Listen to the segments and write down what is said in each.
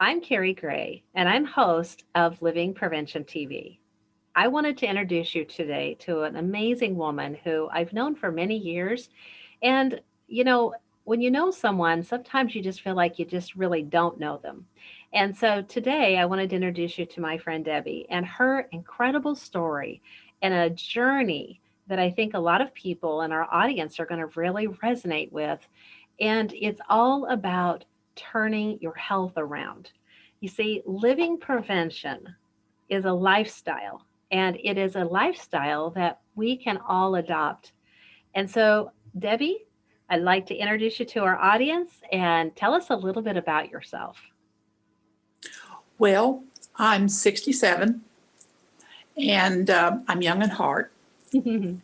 I'm Carrie Gray, and I'm host of Living Prevention TV. I wanted to introduce you today to an amazing woman who I've known for many years. And, you know, when you know someone, sometimes you just feel like you just really don't know them. And so today I wanted to introduce you to my friend Debbie and her incredible story and a journey that I think a lot of people in our audience are going to really resonate with. And it's all about turning your health around. You see, living prevention is a lifestyle, and it is a lifestyle that we can all adopt. And so, Debbie, I'd like to introduce you to our audience and tell us a little bit about yourself. Well, I'm 67 and I'm young at heart.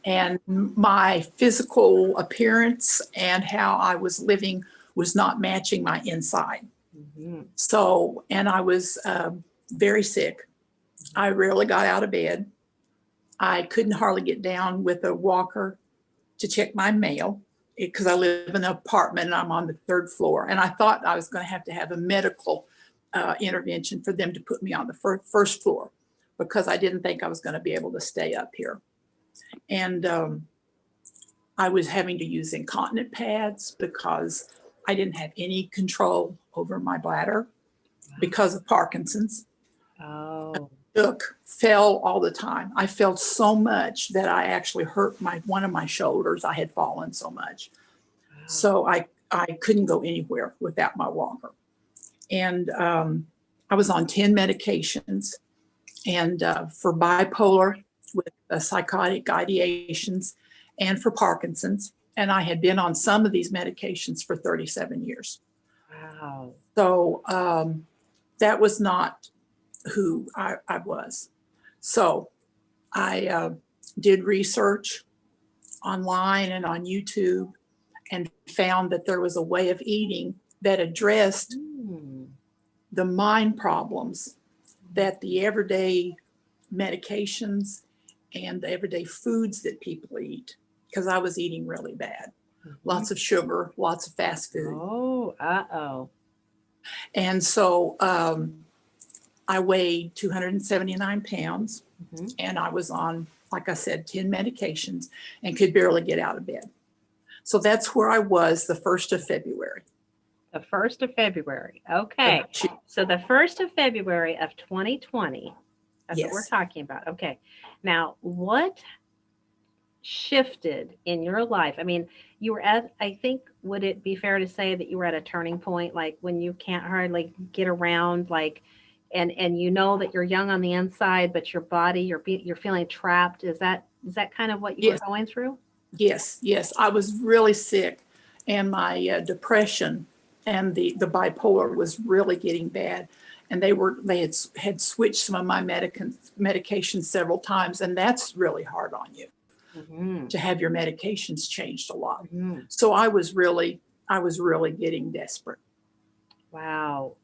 And my physical appearance and how I was living was not matching my inside. So, and I was very sick. I rarely got out of bed. I couldn't hardly get down with a walker to check my mail because I live in an apartment and I'm on the third floor. And I thought I was going to have a medical intervention for them to put me on the first floor because I didn't think I was going to be able to stay up here. And I was having to use incontinent pads because I didn't have any control over my bladder because of Parkinson's. Oh. Fell all the time. I felt so much that I actually hurt one of my shoulders. I had fallen so much. Wow. So I couldn't go anywhere without my walker. And I was on 10 medications and for bipolar with psychotic ideations and for Parkinson's. And I had been on some of these medications for 37 years. Wow. So that was not who I was. So I did research online and on YouTube and found that there was a way of eating that addressed the mind problems that the everyday medications and the everyday foods that people eat, because I was eating really bad. Lots of sugar, lots of fast food. Oh, uh-oh. And so I weighed 279 pounds and I was on, like I said, 10 medications and could barely get out of bed. So that's where I was the 1st of February. The 1st of February. Okay. So the 1st of February of 2020. That's what we're talking about. Okay. Now, what shifted in your life? I mean, you were at, I think, would it be fair to say that you were at a turning point, like when you can't hardly get around, like, and you know that you're young on the inside, but your body, you're feeling trapped. Is that kind of what you were going through? Yes. I was really sick, and my depression and the bipolar was really getting bad. And they had switched some of my medications several times, and that's really hard on you to have your medications changed a lot. So I was really getting desperate. Wow.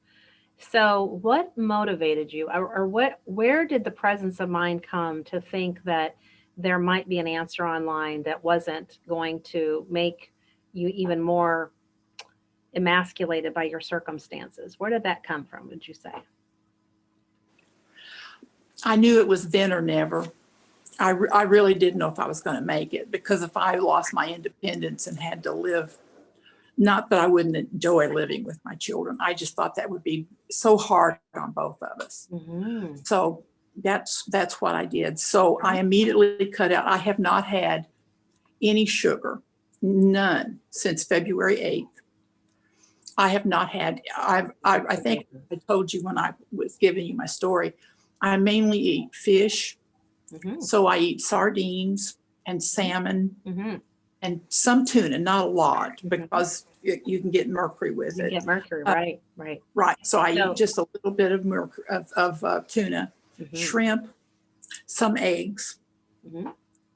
So what motivated you, or where did the presence of mind come to think that there might be an answer online that wasn't going to make you even more emasculated by your circumstances? Where did that come from, would you say? I knew it was then or never. I really didn't know if I was going to make it, because if I lost my independence and had to live, not that I wouldn't enjoy living with my children, I just thought that would be so hard on both of us. So that's what I did. So I immediately cut out. I have not had any sugar, none, since February 8th. I have not had, I think I told you when I was giving you my story, I mainly eat fish. So I eat sardines and salmon and some tuna, not a lot, because you can get mercury with it. You get mercury, right. Right. So I eat just a little bit of mercury, of tuna, shrimp, some eggs,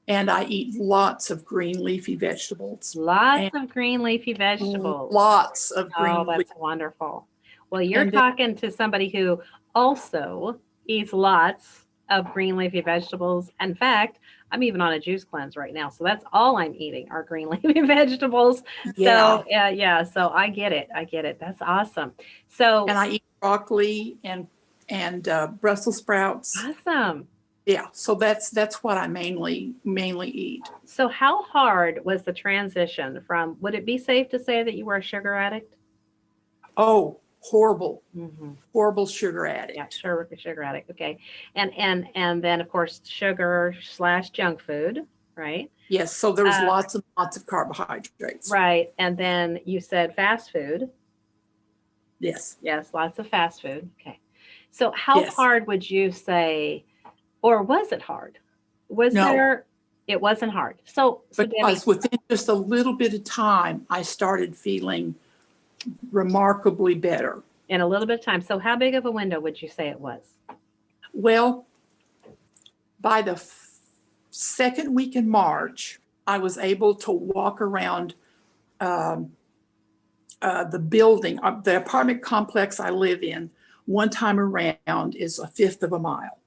and I eat lots of green leafy vegetables. Lots of green leafy vegetables. Lots of green. Oh, that's wonderful. Well, you're talking to somebody who also eats lots of green leafy vegetables. In fact, I'm even on a juice cleanse right now. So that's all I'm eating are green leafy vegetables. So so I get it. That's awesome. So, and I eat broccoli and Brussels sprouts. Awesome. Yeah, so that's what I mainly eat. So how hard was the transition from, would it be safe to say that you were a sugar addict? Oh, horrible, Mm-hmm. horrible sugar Yeah, addict. sugar addict. Okay. And then of course sugar slash junk food, right? Yes, so there was Uh, lots and lots of carbohydrates. right. And then you said fast food. Yes, Yes, lots of fast food. Okay. So how yes. hard would you say, or was it hard? Was No, there, it wasn't hard. So Debbie, because within just a little bit of time, I started feeling remarkably better. in a little bit of time. So how big of a window would you say it was? Well, by the second week in March, I was able to walk around the building, the apartment complex I live in. One time around is a fifth of a mile.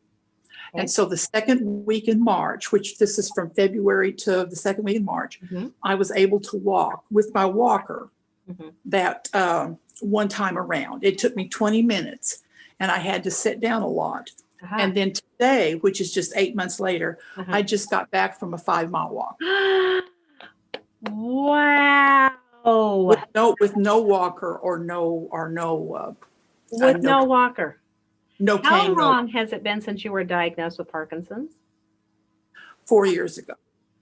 Okay. And so the second week in March, which this is from February to the second week in March, Mm-hmm. I was able to walk with my walker Mm-hmm. that one time around. It took me 20 minutes and I had to sit down a lot. Uh-huh. And then today, which is just 8 months later, Uh-huh. I just got back from a 5-mile walk. Wow. With no walker or no With no walker. no How cane. long has it been since you were diagnosed with Parkinson's? 4 years ago.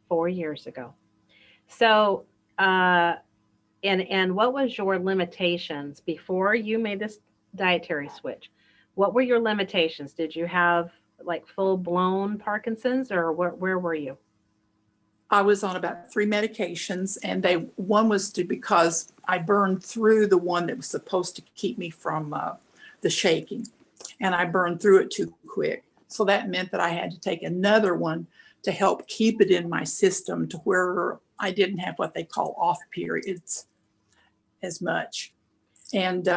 4 years ago. So, and what was your limitations before you made this dietary switch? What were your limitations? Did you have like full blown Parkinson's, or where were you? I was on about 3 medications, and one was because I burned through the one that was supposed to keep me from the shaking, and I burned through it too quick. So that meant that I had to take another one to help keep it in my system to where I didn't have what they call off periods as much. And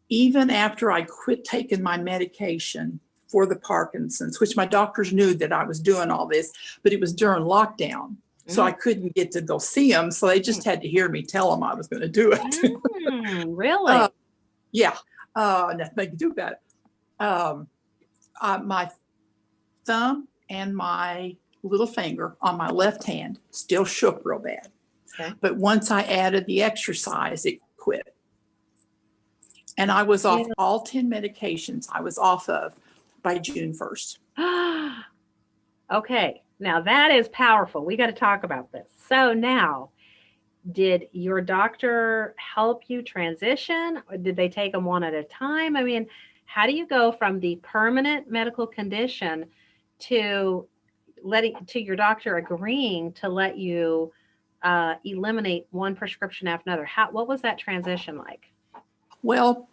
even after I quit taking my medication for the Parkinson's, which my doctors knew that I was doing all this, but it was during lockdown. So I couldn't get to go see them. So they just had to hear me tell them I was going to do it. Really? Yeah. Nothing they could do about it. My thumb and my little finger on my left hand still shook real bad. Okay. But once I added the exercise, it quit. And I was off all 10 medications I was off of by June 1st. Okay. Now that is powerful. We got to talk about this. So now, did your doctor help you transition, or did they take them one at a time? I mean, how do you go from the permanent medical condition to your doctor agreeing to let you eliminate one prescription after another? What was that transition like? Well,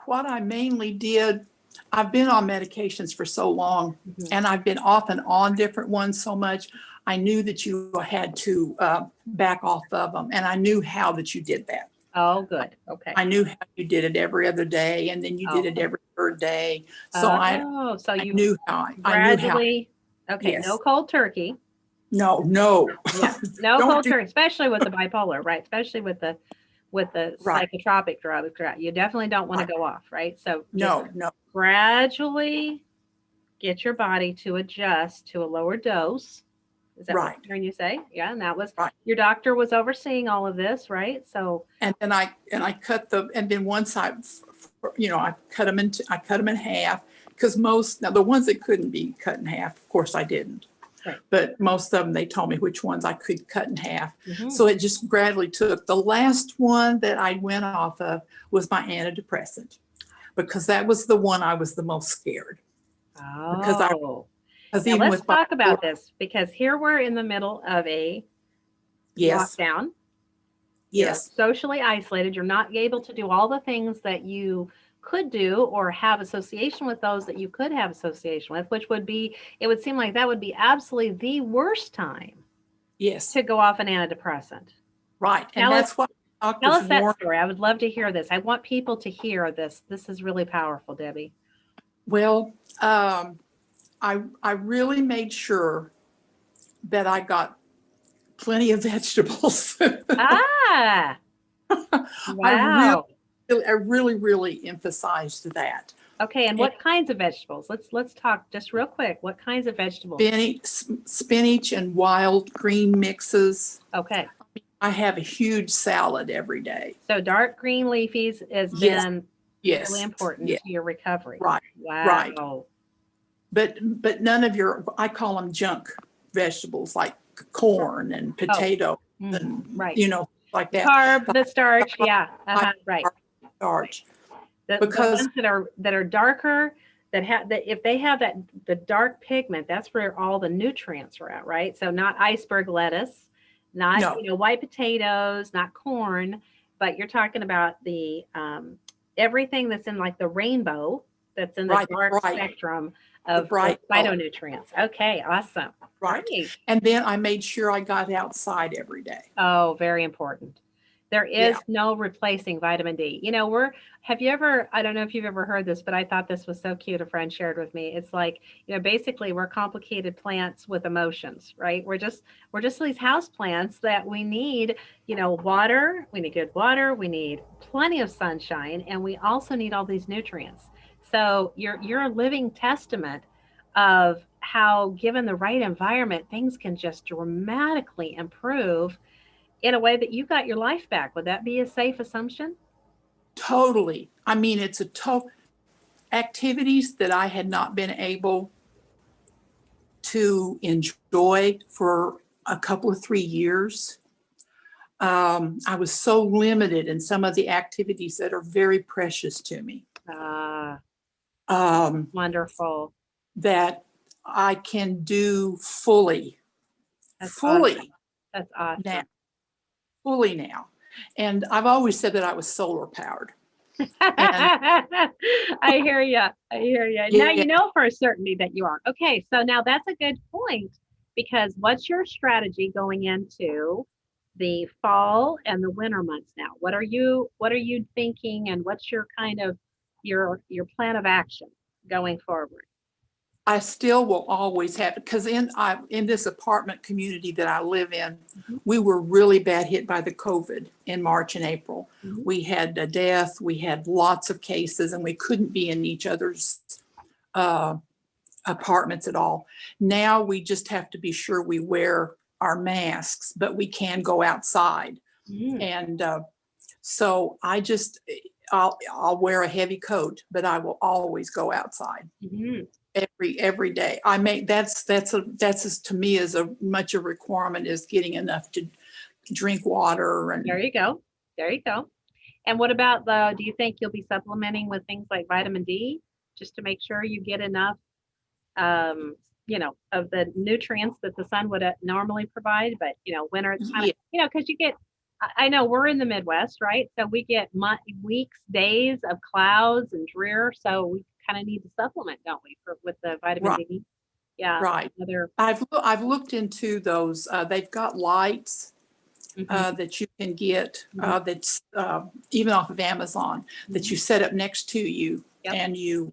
what I mainly did, I've been on medications for so long, and I've been off and on different ones so much. I knew that you had to back off of them, and I knew how that you did that. Oh, good. Okay. I knew how you did it every other day, and then you did it every third day. So I knew how. Gradually. Okay. Yes. No cold turkey. No. Yeah. No cold turkey, especially with the bipolar, right? Especially with the psychotropic drugs. You definitely don't want to go off, right? So no. Gradually get your body to adjust to a lower dose. Is that what I'm hearing you say? Yeah, and that was your doctor was overseeing all of this, right? So and then I cut and then once I cut them in half, because the ones that couldn't be cut in half, of course I didn't. Right. But most of them, they told me which ones I could cut in half. Mm-hmm. So it just gradually took. The last one that I went off of was my antidepressant, because that was the one I was the most scared. Oh. Because now let's talk about this, because here we're in the middle of a lockdown. Yes. You're socially isolated. You're not able to do all the things that you could do or have association with those that you could have association with, which would be, it would seem like that would be absolutely the worst time. Yes. To go off an antidepressant. Right. And that's what tell us that story. I would love to hear this. I want people to hear this. This is really powerful, Debbie. Well, I really made sure that I got plenty of vegetables. Wow. really emphasized that. Okay, and what kinds of vegetables? Let's talk just real quick. What kinds of vegetables? Spinach and wild green mixes. Okay. I have a huge salad every day. So dark green leafies has been really important to your recovery. Right. Wow. Right. But none of your, I call them junk vegetables like corn and potato and like that. The starch, right. Starch. The ones that are darker, that if they have the dark pigment, that's where all the nutrients are at, right? So not iceberg lettuce, not white potatoes, not corn, but you're talking about the everything that's in like the rainbow, that's in the dark spectrum of phytonutrients. Okay, awesome. Right. Great. And then I made sure I got outside every day. Oh, very important. There is no replacing vitamin D. I don't know if you've ever heard this, but I thought this was so cute. A friend shared with me. It's like, basically we're complicated plants with emotions, right? We're just these house plants that we need, water. We need good water. We need plenty of sunshine. And we also need all these nutrients. So you're a living testament of how, given the right environment, things can just dramatically improve in a way that you got your life back. Would that be a safe assumption? Totally. I mean, it's activities that I had not been able to enjoy for a couple of 3 years. I was so limited in some of the activities that are very precious to me. Wonderful. That I can do fully. Awesome. That's awesome. Now. Fully now. And I've always said that I was solar powered. I hear you. Now you know for a certainty that you are. Okay, so now that's a good point, because what's your strategy going into the fall and the winter months now? What are you thinking, and what's your kind of your plan of action going forward? I still will always have, because in this apartment community that I live in, we were really bad hit by the COVID in March and April. We had a death, we had lots of cases, and we couldn't be in each other's apartments at all. Now we just have to be sure we wear our masks, but we can go outside. And so I'll wear a heavy coat, but I will always go outside. Every day. That's to me as much a requirement as getting enough to drink water. And there you go. And what about do you think you'll be supplementing with things like vitamin D, just to make sure you get enough of the nutrients that the sun would normally provide? But winter, it's kind of because you get, I know we're in the Midwest, right? So we get weeks, days of clouds and drear, so we kind of need to supplement, don't we, with the vitamin D? Yeah. Right. I've looked into those. They've got lights that you can get that's even off of Amazon that you set up next to you, and you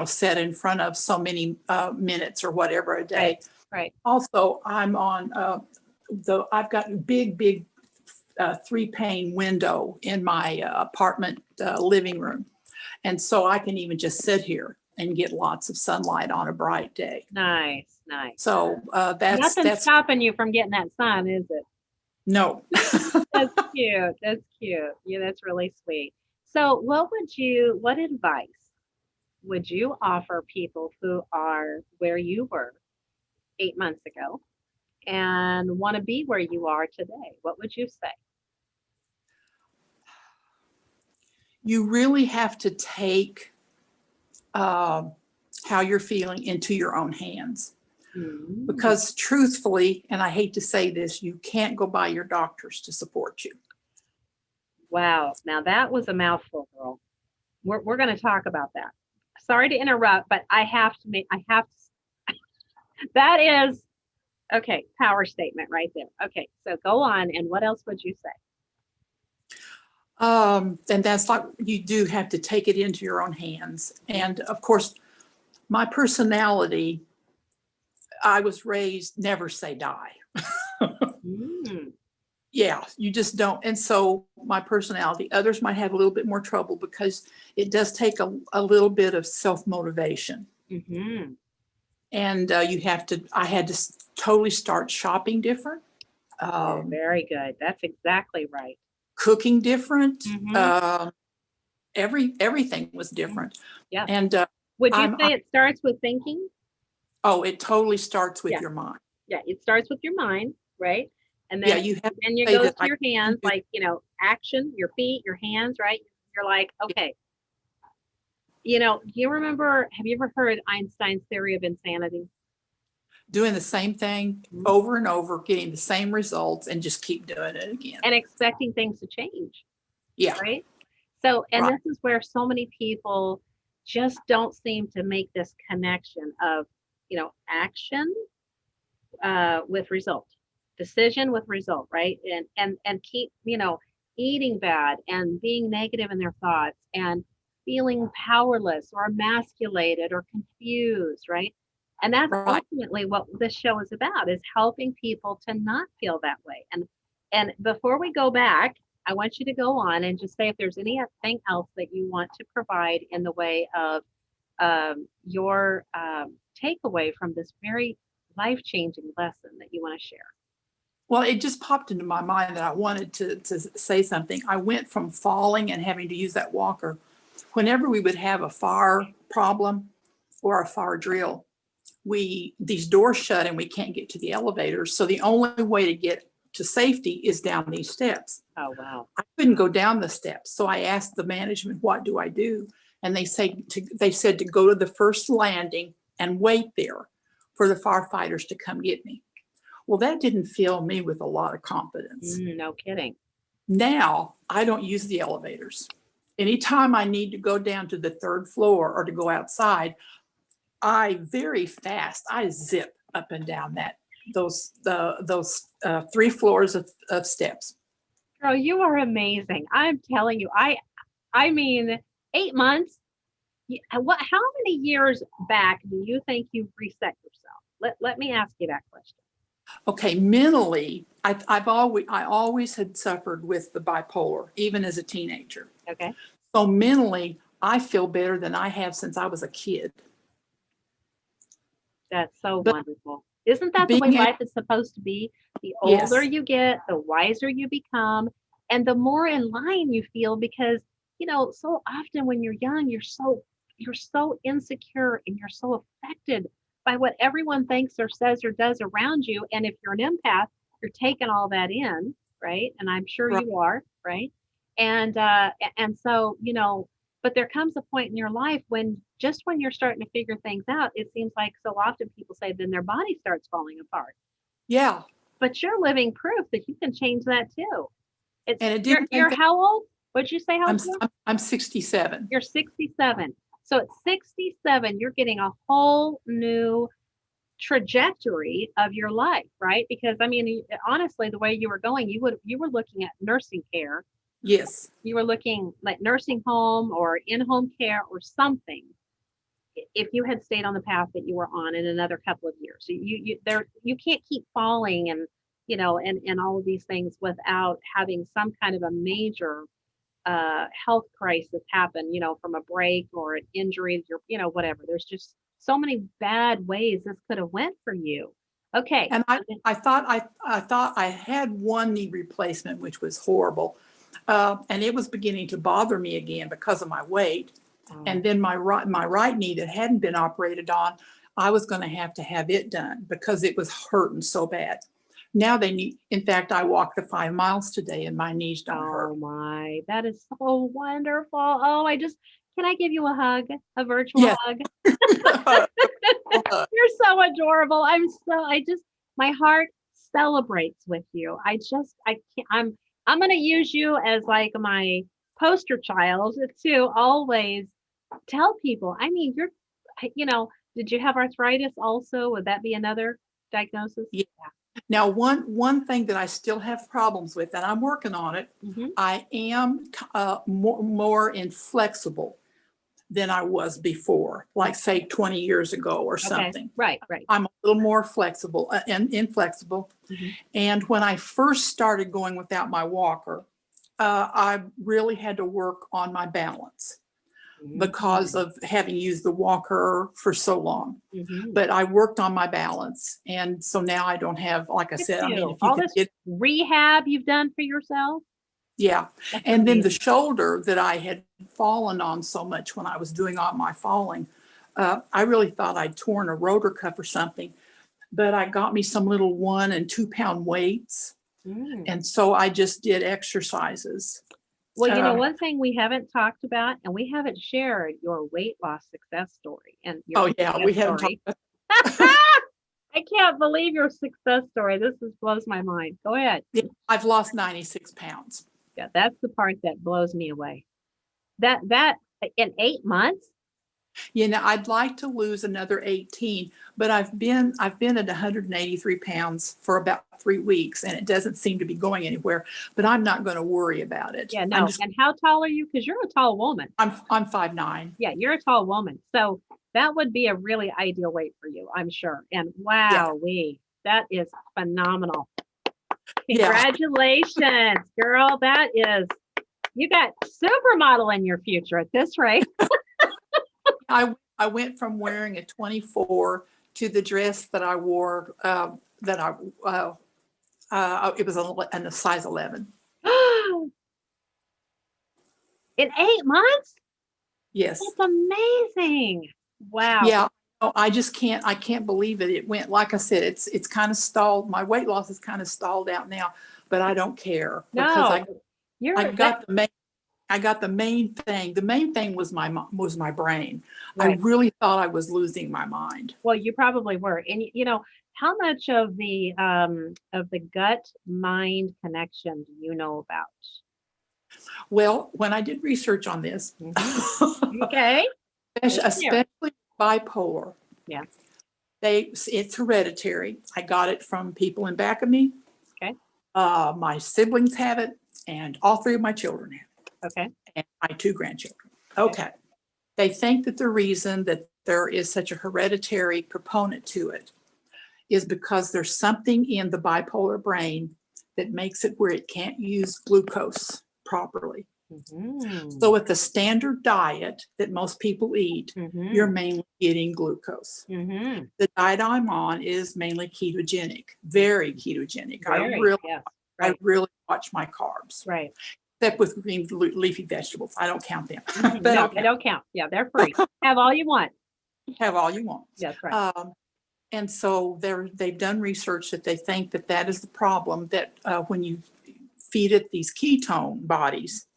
set in front of so many minutes or whatever a day. Right. Also, I'm on I've got a big 3-pane window in my apartment living room. And so I can even just sit here and get lots of sunlight on a bright day. Nice. So that's stopping you from getting that sun, is it? No. That's cute. Yeah, that's really sweet. So what advice would you offer people who are where you were 8 months ago and want to be where you are today? What would you say? You really have to take how you're feeling into your own hands. Because truthfully, and I hate to say this, you can't go by your doctors to support you. Wow. Now that was a mouthful, girl. We're going to talk about that. Sorry to interrupt, but I have to that is, okay, power statement right there. Okay, so go on. And what else would you say? And that's like, you do have to take it into your own hands. And of course, my personality, I was raised never say die. Yeah, you just don't. And so my personality, others might have a little bit more trouble because it does take a little bit of self-motivation. Mm-hmm. And I had to totally start shopping different, um, Very good. That's exactly right. cooking different. Mm-hmm. Everything was Mm-hmm. different. Yeah. And Would you say it starts with thinking? oh, it totally starts with Yeah. your mind. Yeah. It starts with your mind, right? And Yeah, then you have to then you say go that to I your can hands, do. like, action, your feet, your hands, right? You're like, okay, do you remember, have you ever heard Einstein's theory of insanity? Doing the same thing Mhm. over and over, getting the same results, and just keep doing it again. And expecting things to change, Yeah, right? So, and right, this is where so many people just don't seem to make this connection of, action with result, decision with result, right? And keep, eating bad and being negative in their thoughts and feeling powerless or emasculated or confused, right? And that's right. ultimately what this show is about, is helping people to not feel that way. And before we go back, I want you to go on and just say if there's anything else that you want to provide in the way of your takeaway from this very life-changing lesson that you want to share. Well, it just popped into my mind that I wanted to say something. I went from falling and having to use that walker. Whenever we would have a fire problem or a fire drill, these doors shut and we can't get to the elevators. So the only way to get to safety is down these steps. Oh, wow. I couldn't go down the steps. So I asked the management, what do I do? And they said to go to the first landing and wait there for the firefighters to come get me. Well, that didn't fill me with a lot of confidence. No kidding. Now I don't use the elevators. Anytime I need to go down to the third floor or to go outside, I zip up and down those 3 floors of steps. Girl, you are amazing. I'm telling you, I mean, 8 months. How many years back do you think you reset yourself? Let me ask you that question. Okay, mentally, I always had suffered with the bipolar, even as a teenager. Okay. So mentally, I feel better than I have since I was a kid. That's so But wonderful. Isn't that the way being able, life is supposed to be? The older yes, you get, the wiser you become, and the more in line you feel because, so often when you're young, you're so insecure and you're so affected by what everyone thinks or says or does around you. And if you're an empath, you're taking all that in, right? And I'm sure right, you are, right? And so, but there comes a point in your life when you're starting to figure things out, it seems like so often people say then their body starts falling apart. yeah. But you're living proof that you can change that too. It's And it you're didn't take you're that. how old? What'd you say how I'm old you are? I'm 67. You're 67. So at 67, you're getting a whole new trajectory of your life, right? Because I mean, honestly, the way you were going, you were looking at nursing care. Yes, You were looking like nursing home or in-home care or something if you had stayed on the path that you were on in another couple of years. So you can't keep falling and and all of these things without having some kind of a major health crisis happen, from a break or an injury, whatever. There's just so many bad ways this could have went for you. Okay. and I thought I had one knee replacement, which was horrible, and it was beginning to bother me again because of my weight. And then my right knee that hadn't been operated on, I was going to have it done because it was hurting so bad. Now they need. In fact, I walked the 5 miles today, and my knees don't hurt. Oh my, that is so wonderful. Oh, can I give you a hug, a virtual Yes. hug? You're so adorable. My heart celebrates with you. I can't, I'm going to use you as like my poster child to always tell people. I mean, did you have arthritis also? Would that be another diagnosis? Yeah. Now, one thing that I still have problems with, and I'm working on it, Hmm. I am more inflexible. than I was before, like say 20 years ago or something. Right, right. I'm a little more flexible and inflexible. And when I first started going without my walker, I really had to work on my balance because of having used the walker for so long. But I worked on my balance. And so now I don't have, like I said, I mean, if you all could this get, rehab you've done for yourself. yeah. That's And then the amazing. shoulder that I had fallen on so much when I was doing all my falling, I really thought I'd torn a rotor cuff or something, but I got me some little 1 and 2 pound weights. And so I just did exercises. Well, you know, one thing we haven't talked about, and we haven't shared your weight loss success story. And your Oh yeah, we haven't talked about I can't believe your success story. This blows my mind. Go ahead. I've lost 96 pounds. Yeah, that's the part that blows me away. That in 8 months? You know, I'd like to lose another 18, but I've been at 183 pounds for about 3 weeks, and it doesn't seem to be going anywhere. But I'm not going to worry about it. Yeah, no. And how tall are you? Because you're a tall woman. I'm 5'9". Yeah, you're a tall woman. So that would be a really ideal weight for you, I'm sure. And wow, that is phenomenal. Congratulations, girl. That is, you got supermodel in your future at this rate. I went from wearing a 24 to the dress that I wore, it was in a size 11. In 8 months? Yes. That's amazing. Wow. Yeah. I can't believe it. It went, like I said, it's kind of stalled. My weight loss is kind of stalled out now, but I don't care because I got the main thing. The main thing was my brain. Right. I really thought I was losing my mind. Well, you probably were. And you know, how much of the gut mind connection do you know about? Well, when I did research on this, okay, especially bipolar. Yeah. It's hereditary. I got it from people in back of me. Okay. My siblings have it, and all 3 of my children have it. Okay. And my 2 grandchildren. Okay. They think that the reason that there is such a hereditary component to it is because there's something in the bipolar brain that makes it where it can't use glucose properly. So with the standard diet that most people eat, you're mainly getting glucose. The diet I'm on is mainly ketogenic, very ketogenic. I really watch my carbs. Right. Except with green leafy vegetables. I don't count them. No, they don't count. Yeah, they're free. Have all you want. Have all you want. That's right. And so they've done research that they think that is the problem, that when you feed it these ketone bodies,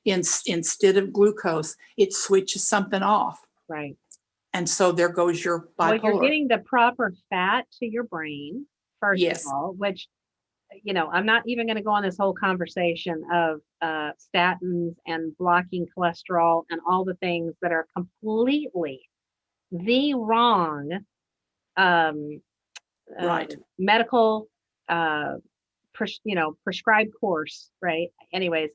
instead of glucose, it switches something off. Right. And so there goes your bipolar. Well, you're getting the proper fat to your brain, first of all, which, you know, I'm not even going to go on this whole conversation of statins and blocking cholesterol and all the things that are completely the wrong medical, prescribed course, right? Anyways,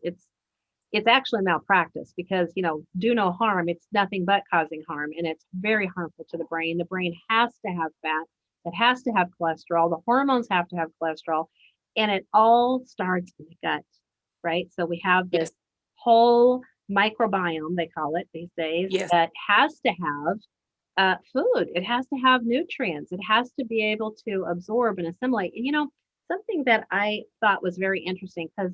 it's actually malpractice because, you know, do no harm. It's nothing but causing harm, and it's very harmful to the brain. The brain has to have fat. It has to have cholesterol. The hormones have to have cholesterol, and it all starts in the gut, right? So we have this whole microbiome, they call it these days, that has to have food. It has to have nutrients. It has to be able to absorb and assimilate. And, you know, something that I thought was very interesting, because,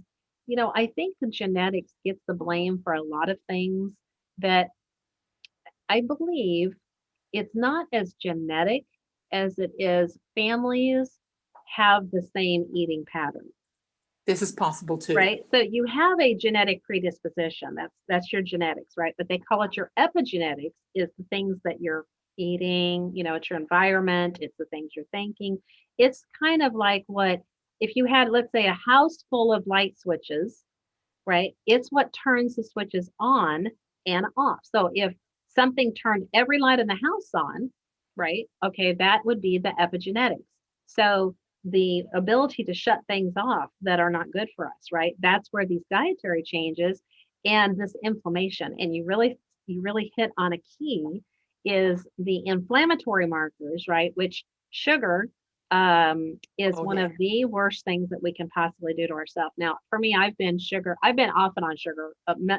you know, I think the genetics gets the blame for a lot of things that I believe it's not as genetic as it is families have the same eating pattern. This is possible too. Right. So you have a genetic predisposition. That's your genetics, right? But they call it your epigenetics, is the things that you're eating, you know, it's your environment, it's the things you're thinking. It's kind of like if you had, let's say, a house full of light switches, right? It's what turns the switches on and off. So if something turned every light in the house on, right? Okay, that would be the epigenetics. So the ability to shut things off that are not good for us, right? That's where these dietary changes and this inflammation, and you really you really hit on a key, is the inflammatory markers, right? Which sugar is Oh, one yeah. of the worst things that we can possibly do to ourselves. Now, for me, I've been off and on sugar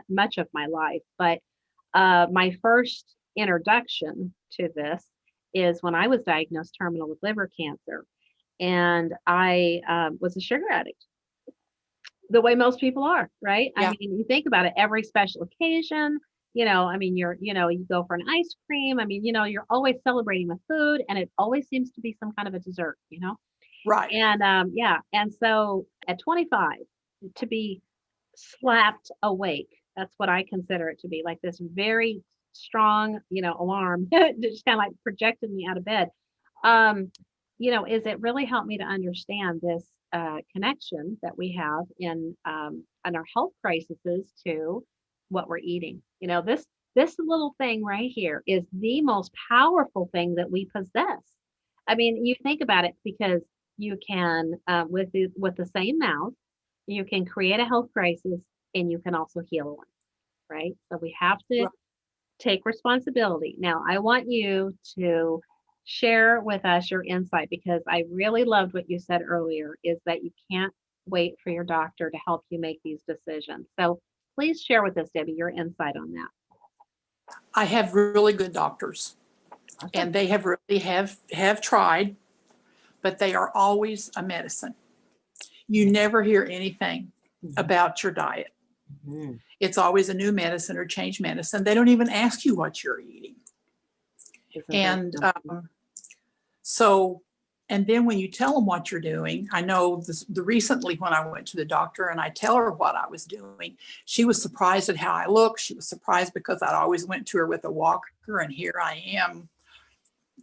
much of my life, but my first introduction to this is when I was diagnosed terminal with liver cancer, and I was a sugar addict, the way most people are, right? I Yeah. mean, you think about it, every special occasion, I mean, you go for an ice cream. I mean, you're always celebrating with food, and it always seems to be some kind of a dessert. Right. And yeah. And so at 25, to be slapped awake, that's what I consider it to be, like this very strong, alarm that just kind of like projected me out of bed. Um, is it really helped me to understand this connection that we have in our health crises to what we're eating. This little thing right here is the most powerful thing that we possess. I mean, you think about it, because you can with the same mouth, you can create a health crisis, and you can also heal one, right? So we have to Right. take responsibility. Now, I want you to share with us your insight, because I really loved what you said earlier, is that you can't wait for your doctor to help you make these decisions. So please share with us, Debbie, your insight on that. I have really good doctors, Awesome. and they have really have tried, but they are always a medicine. You never hear anything about your diet. Mhm. It's always a new medicine or change medicine. They don't even ask you what you're eating. Isn't that And something? so, and then when you tell them what you're doing, I know recently when I went to the doctor and I tell her what I was doing, she was surprised at how I looked. She was surprised because I'd always went to her with a walker, and here I am,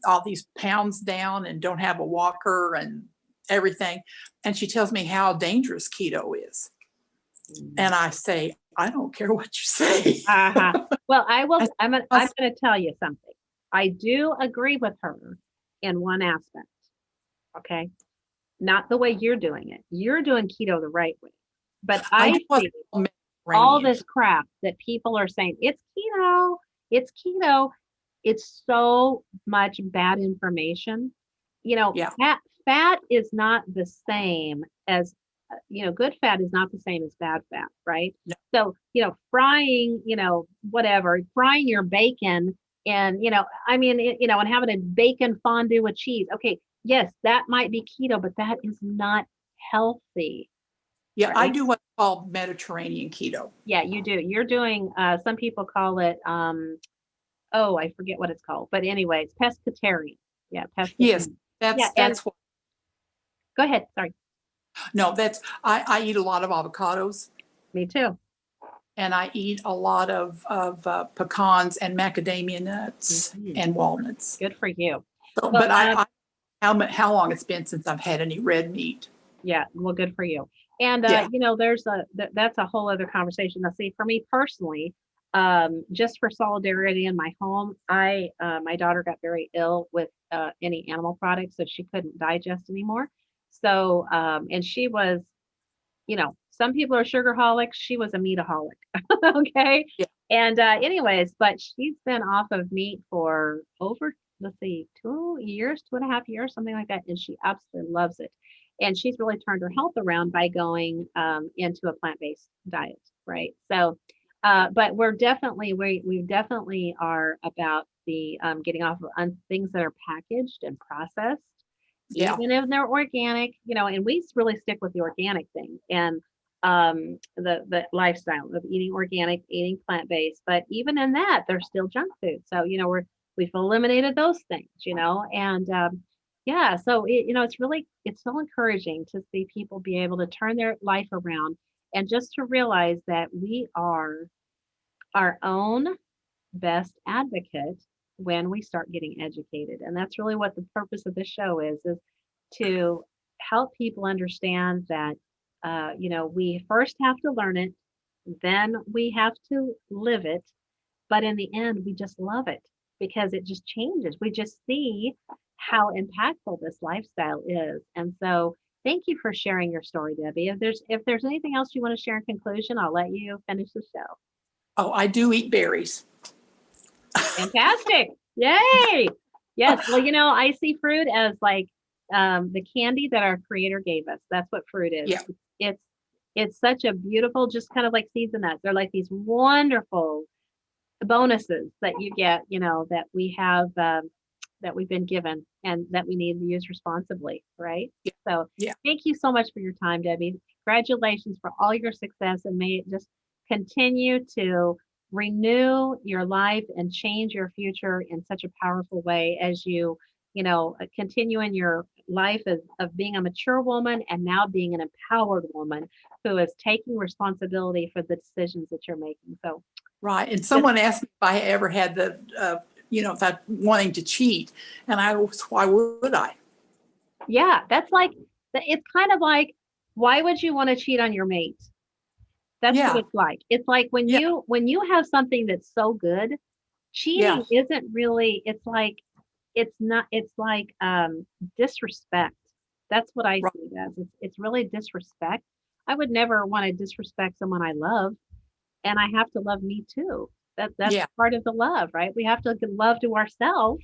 all these pounds down and don't have a walker and everything. And she tells me how dangerous keto is. And I say, I don't care what you say. Uh-huh. Well, I'm going I- to tell you something. I do agree with her in one aspect. Okay. Not the way you're doing it. You're doing keto the right way. But I I do what's see called all Mediterranean. this crap that people are saying, it's keto, it's keto. It's so much bad information. Yeah. Fat is not the same as, good fat is not the same as bad fat, right? No. So, frying, frying your bacon, and, I mean, and having a bacon fondue with cheese. Okay. Yes, that might be keto, but that is not healthy. Yeah, Right? I do what's called Mediterranean keto. Yeah, you do. You're doing, some people call it, oh, I forget what it's called. But anyways, pescatarian. Yeah, Yes, pescatarian. Yeah, that's and that's what. go ahead. Sorry. No, I eat a lot of avocados, Me too. and I eat a lot of pecans and macadamia nuts Mhm. and walnuts. Good for you. So, Well, but how long it's been since I've had any red meat. yeah, well, good for you. And Yeah. that's a whole other conversation. Now, see, for me personally, just for solidarity in my home, my daughter got very ill with any animal products, so she couldn't digest anymore. So, and she was, some people are sugarholics. She was a meataholic. Okay. Yeah. And anyways, but she's been off of meat for over, let's see, 2 years, 2.5 years, something like that. And she absolutely loves it. And she's really turned her health around by going into a plant-based diet, right? So, but we definitely are about the getting off of things that are packaged and processed, Yeah. even if they're organic, and we really stick with the organic thing and the lifestyle of eating organic, eating plant-based. But even in that, there's still junk food. So, we've eliminated those things, and yeah, so it's so encouraging to see people be able to turn their life around, and just to realize that we are our own best advocate when we start getting educated. And that's really what the purpose of this show is to help people understand that, we first have to learn it, then we have to live it. But in the end, we just love it, because it just changes. We just see how impactful this lifestyle is. And so thank you for sharing your story, Debbie. If there's anything else you want to share in conclusion, I'll let you finish the show. Oh, I do eat berries. Fantastic. Yay. Yes. Well, I see fruit as like the candy that our creator gave us. That's what fruit is. Yeah. It's it's such a beautiful, just kind of like seeds and nuts. They're like these wonderful bonuses that you get, that we have that we've been given and that we need to use responsibly, right? Yeah. So Yeah. thank you so much for your time, Debbie. Congratulations for all your success, and may it just continue to renew your life and change your future in such a powerful way as continue in your life of being a mature woman and now being an empowered woman who is taking responsibility for the decisions that you're making. So Right. And someone asked me if I ever had if I wanting to cheat, and I was, why would I? yeah, that's like, it's kind of like, why would you want to cheat on your mate? That's what Yeah. it's like. It's like when Yeah. you have something that's so good, Yeah. cheating isn't really, it's like disrespect. That's what I Right. see it as. It's really disrespect. I would never want to disrespect someone I love, and I have to love me too. That's Yeah. part of the love, right? We have to give love to ourselves.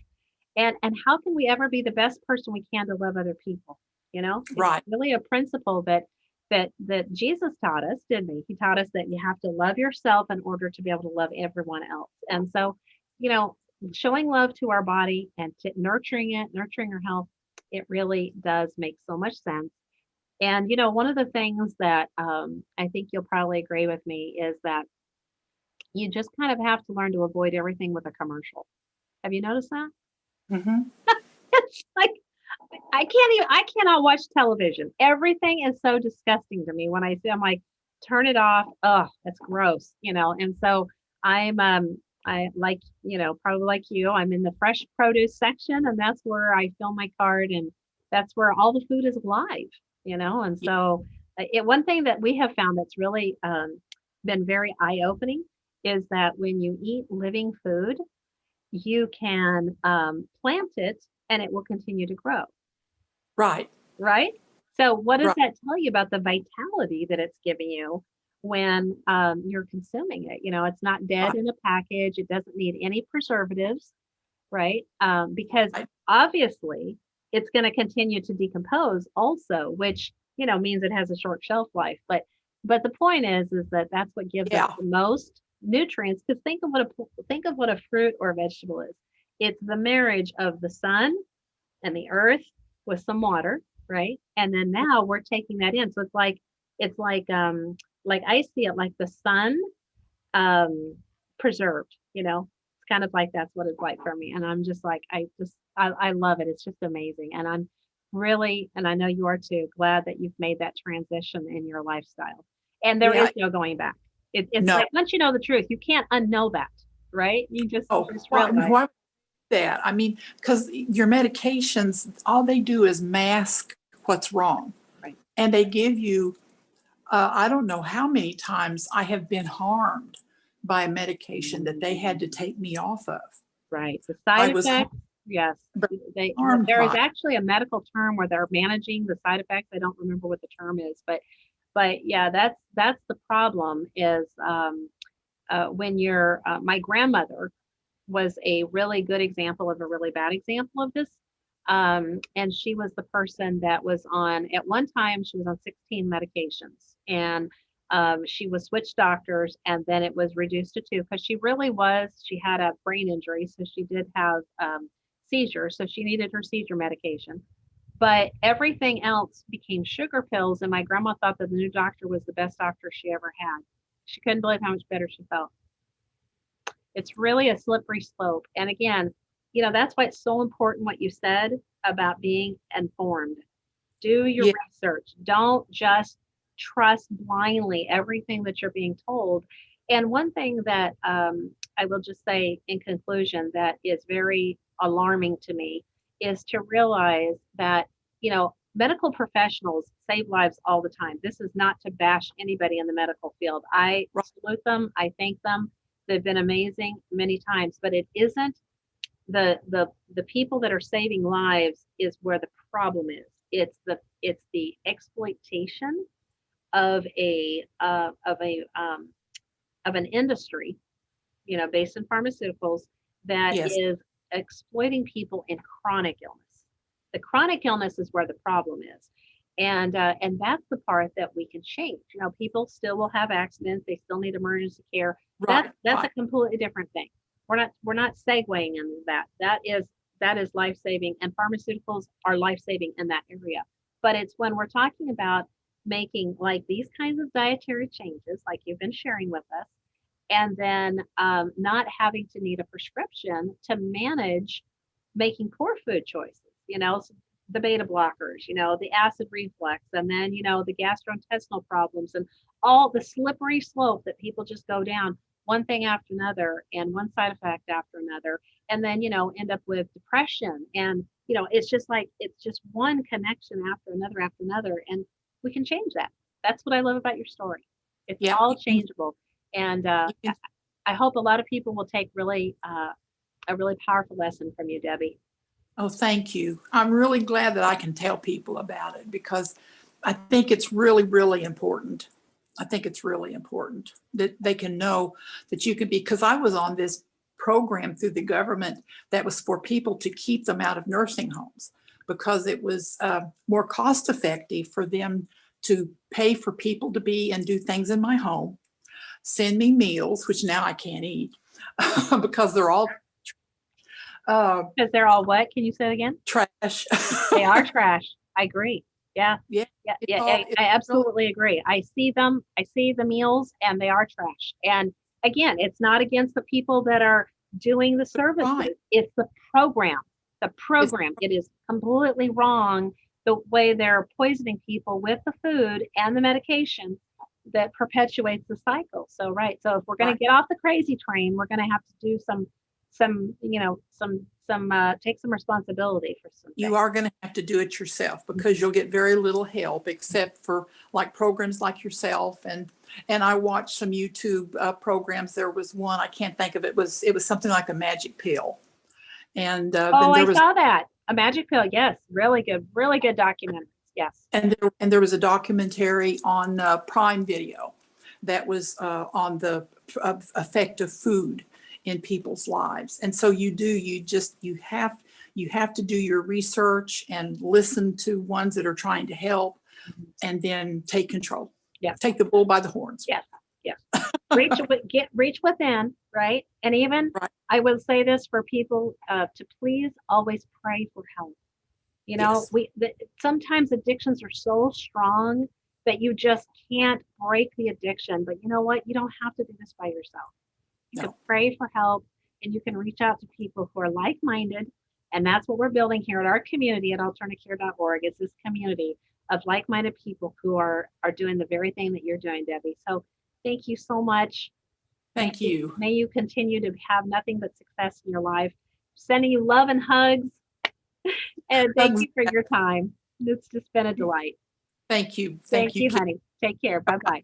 And how can we ever be the best person we can to love other people? It's Right. really a principle that Jesus taught us, didn't he? He taught us that you have to love yourself in order to be able to love everyone else. And so, you know, showing love to our body and nurturing it, nurturing our health, it really does make so much sense. And one of the things that I think you'll probably agree with me is that you just kind of have to learn to avoid everything with a commercial. Have you noticed that? Hmm. It's like I cannot watch television. Everything is so disgusting to me when I see. I'm like, turn it off. Oh, that's gross. And so I like, probably like you, I'm in the fresh produce section, and that's where I fill my cart, and that's where all the food is alive. And so one thing that we have found that's really been very eye-opening is that when you eat living food, you can plant it and it will continue to grow, Right. right? So, what does Right. that tell you about the vitality that it's giving you when you're consuming it? It's not dead Right. in a package, it doesn't need any preservatives, right? Because Right. obviously it's going to continue to decompose also, which means it has a short shelf life. But the point is that that's what gives us Yeah. the most nutrients. Because think of what a fruit or a vegetable is. It's the marriage of the sun and the earth with some water, right? And then now we're taking that in. So it's like I see it like the sun um preserved. It's kind of like that's what it's like for me. And I'm just like, I love it. It's just amazing. And I'm really, and I know you are too, glad that you've made that transition in your lifestyle. And there is Yeah. no going back. It's No. like once you know the truth, you can't unknow that, right? You just Oh, just why? realize. Why that? I mean, because your medications, all they do is mask what's wrong, Right. and they give you. I don't know how many times I have been harmed by a medication that they had to take me off of. Right. The I side was effects, yes. harmed There is by. actually a medical term where they're managing the side effects. I don't remember what the term is, but yeah, that's the problem is when you're my grandmother was a really good example of a really bad example of this. And she was the person that was on, at one time, she was on 16 medications. And she was switched doctors, and then it was reduced to two because she had a brain injury. So she did have seizures. So she needed her seizure medication. But everything else became sugar pills. And my grandma thought that the new doctor was the best doctor she ever had. She couldn't believe how much better she felt. It's really a slippery slope. And again, that's why it's so important what you said about being informed. Do your Yeah. research. Don't just trust blindly everything that you're being told. And one thing that I will just say in conclusion that is very alarming to me is to realize that, medical professionals save lives all the time. This is not to bash anybody in the medical field. I Right. salute them. I thank them. They've been amazing many times, but it isn't the people that are saving lives is where the problem is. It's the exploitation of a of an industry, based in pharmaceuticals that Yes. is exploiting people in chronic illness. The chronic illness is where the problem is. And that's the part that we can change. You know, people still will have accidents, they still need emergency care. Right. That's a Right. completely different thing. We're not segueing into that. That is life saving, and pharmaceuticals are life saving in that area. But it's when we're talking about making like these kinds of dietary changes, like you've been sharing with us, and then not having to need a prescription to manage making poor food choices, the beta blockers, the acid reflux, and then, the gastrointestinal problems and all the slippery slope that people just go down one thing after another and one side effect after another. And then, end up with depression. And, it's just like, it's just one connection after another after another. And we can change that. That's what I love about your story. It's Yeah. all changeable. And You can- I hope a lot of people will take a really powerful lesson from you, Debbie. Oh, thank you. I'm really glad that I can tell people about it because I think it's really, really important. I think it's really important that they can know that you can be, because I was on this program through the government that was for people to keep them out of nursing homes because it was more cost effective for them to pay for people to be and do things in my home, send me meals, which now I can't eat because they're all Because they're all what? Can you say it again? trash. They are trash. I agree. Yeah. Yeah. Yeah. all- I absolutely agree. I see them. I see the meals, and they are trash. And again, it's not against the people that are doing the services. Right. It's the program. The program. It is completely wrong the way they're poisoning people with the food and the medication that perpetuates the cycle. So right. So if we're going Right. to get off the crazy train, we're going to have to do some take some responsibility for some You things. are going to have to do it yourself because you'll get very little help except for like programs like yourself. And I watched some YouTube programs. There was one, I can't think of it, was something like a magic pill. And then Oh, there I was saw that. A magic pill. Yes. Really good documentaries. Yes. and there was a documentary on Prime Video that was on the effect of food in people's lives. And so you have to do your research and listen to ones that are trying to help and then take control. Yeah. Take the bull by the horns. Yes. Yes. Reach within, right? And even Right. I would say this for people to please always pray for help. Yes. Sometimes addictions are so strong that you just can't break the addiction. But you know what? You don't have to do this by yourself. You can No. pray for help, and you can reach out to people who are like-minded. And that's what we're building here at our community at AlternaCare.org. It's this community of like-minded people who are doing the very thing that you're doing, Debbie. So thank you so much. Thank you. May you continue to have nothing but success in your life. Sending you love and hugs. And thank you for your time. It's just been a delight. Thank you. Thank you, honey. Take care. Bye-bye.